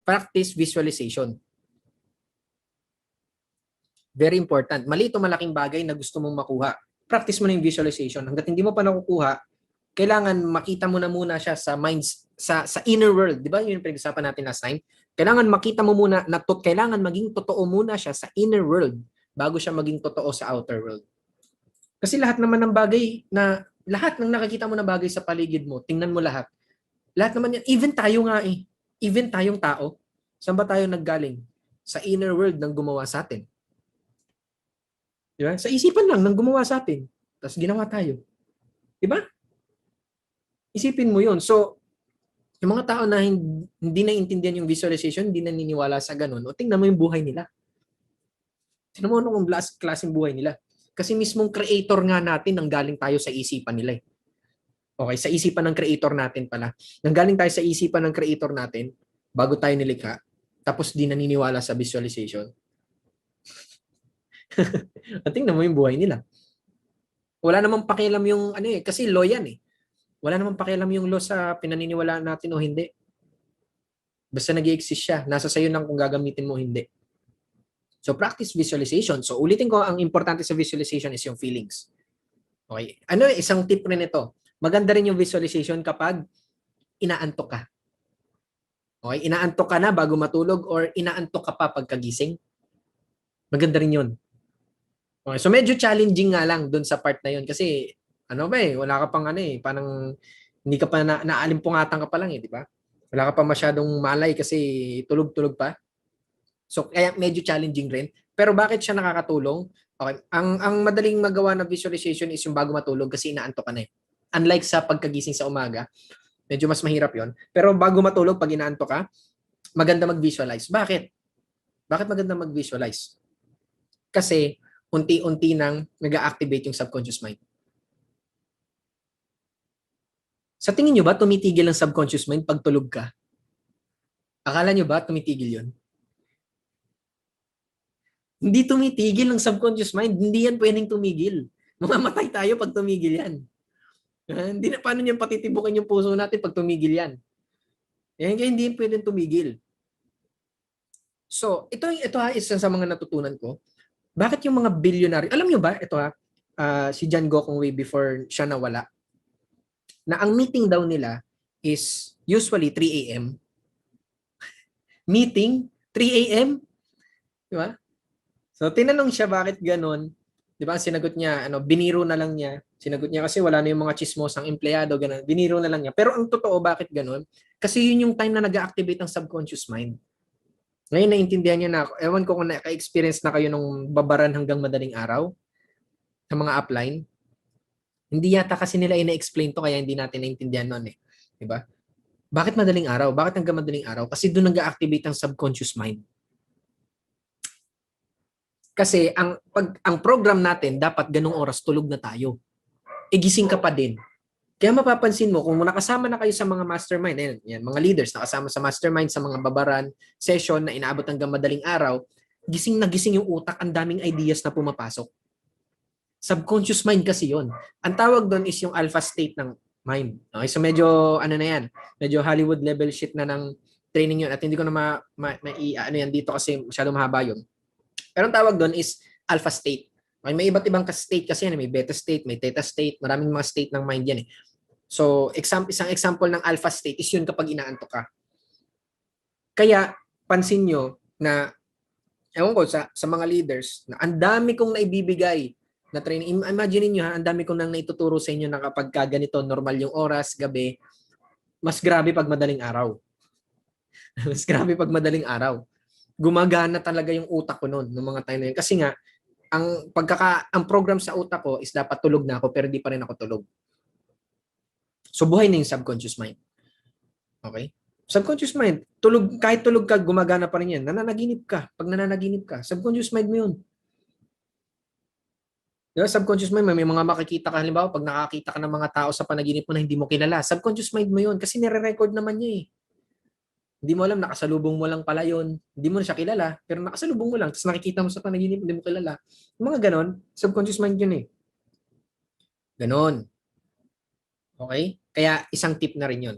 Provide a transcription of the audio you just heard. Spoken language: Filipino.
Practice visualization. Very important. Maliit o malaking bagay na gusto mong makuha. Practice mo na yung visualization. Hanggat hindi mo pa nakukuha, kailangan makita mo na muna siya sa minds, sa inner world. Di ba? Yun yung pinag-usapan natin last time. Kailangan makita mo muna, kailangan maging totoo muna siya sa inner world bago siya maging totoo sa outer world. Kasi lahat naman ng bagay lahat ng nakikita mo na bagay sa paligid mo, tingnan mo lahat. Lahat naman yan, even tayo nga eh. Even tayong tao, saan ba tayo naggaling? Sa inner world ng gumawa sa atin. Di ba? Sa isipan lang ng gumawa sa atin. Tapos ginawa tayo. Di ba? Isipin mo yun. So, yung mga tao na hindi naiintindihan yung visualization, hindi naniniwala sa ganun, o tingnan mo yung buhay nila. Tingnan mo kung klaseng buhay nila. Kasi mismong creator nga natin nanggaling tayo sa isipan nila eh. Okay, sa isipan ng creator natin pala. Nanggaling tayo sa isipan ng creator natin bago tayo nilikha, tapos di naniniwala sa visualization. At tingnan mo yung buhay nila. Wala namang pakialam yung kasi law yan eh. Wala namang pakialam yung law sa pinaniniwalaan natin o hindi. Basta nag-i-exist siya. Nasa sayo lang kung gagamitin mo o hindi. So practice visualization. So ulitin ko, ang importante sa visualization is yung feelings. Okay. Isang tip rin ito. Maganda rin yung visualization kapag inaantok ka. Okay, inaantok ka na bago matulog or inaantok ka pa pagkagising. Maganda rin yun. Okay, so medyo challenging nga lang dun sa part na yun kasi wala ka pang parang hindi ka pa naalimpungatan ka pa lang di ba? Wala ka pa masyadong malay kasi tulog-tulog pa. So kaya medyo challenging rin. Pero bakit siya nakakatulong? Okay, ang madaling magawa na visualization is yung bago matulog kasi inaantok ka na eh. Unlike sa pagkagising sa umaga, medyo mas mahirap yon. Pero bago matulog, pag inaantok ka, maganda mag-visualize. Bakit? Bakit maganda mag-visualize? Kasi unti-unti nang nag-activate yung subconscious mind. Sa tingin nyo ba, tumitigil ang subconscious mind pag tulog ka? Akala nyo ba tumitigil yon? Hindi tumitigil ang subconscious mind. Hindi yan pwedeng tumigil. Mamamatay tayo pag tumigil yan. Hindi na paano niyan patitibukin yung puso natin pag tumigil yan. Kaya hindi pwedeng tumigil. So, ito isa sa mga natutunan ko. Bakit yung mga billionaire, alam nyo ba, si John Gokong way before siya nawala, na ang meeting daw nila is usually 3 a.m. Meeting, 3 a.m. Di ba? So, tinanong siya bakit ganon. Di ba? Sinagot niya, biniro na lang niya. Sinagot niya kasi wala na yung mga chismosang empleyado, ganun. Biniro na lang niya. Pero ang totoo, bakit ganon? Kasi yun yung time na nag-activate ang subconscious mind. Ngayon, naintindihan niya na ako. Ewan ko kung naka-experience na kayo nung babaran hanggang madaling araw sa mga upline. Hindi yata kasi nila ina-explain to kaya hindi natin naintindihan noon eh. Di ba? Bakit madaling araw? Bakit hanggang madaling araw? Kasi doon nag-activate ang subconscious mind. Kasi ang program natin, dapat ganung oras tulog na tayo. Gising ka pa din. Kaya mapapansin mo, kung nakasama na kayo sa mga mastermind, yan, mga leaders nakasama sa mastermind, sa mga babaran, session na inaabot hanggang madaling araw, gising na gising yung utak, ang daming ideas na pumapasok. Subconscious mind kasi yon. Ang tawag doon is yung alpha state ng mind. Okay, so medyo, medyo Hollywood level shit na ng training yun. At hindi ko na yan dito kasi masyado mahaba yun. Pero ang tawag doon is alpha state. Okay, may iba't ibang state kasi yan. May beta state, may theta state, maraming mga state ng mind yan eh. So, isang example ng alpha state is yun kapag inaantok ka. Kaya, pansin nyo na, ewan ko, sa mga leaders, na ang dami kong naibibigay na training. Imagine niyo ang dami kong nang naituturo sa inyo na kapag ganito, normal yung oras, gabi, mas grabe pag madaling araw. Mas grabe pag madaling araw. Gumagana talaga yung utak ko noon, ng mga time na yun. Kasi nga, ang program sa utak ko is dapat tulog na ako pero di pa rin ako tulog. So buhay na yung subconscious mind. Okay? Subconscious mind, kahit tulog ka, gumagana pa rin yan. Nananaginip ka. Pag nananaginip ka, subconscious mind mo yun. Diba? Subconscious mind, may mga makikita ka. Halimbawa, pag nakakita ka ng mga tao sa panaginip mo na hindi mo kilala, subconscious mind mo yun kasi nire-record naman niya eh. Hindi mo alam, nakasalubong mo lang pala yun. Hindi mo na siya kilala, pero nakasalubong mo lang. Tapos nakikita mo sa panaginip, hindi mo kilala. Yung mga ganon, subconscious mind yun eh. Ganon. Okay? Kaya isang tip na rin yun.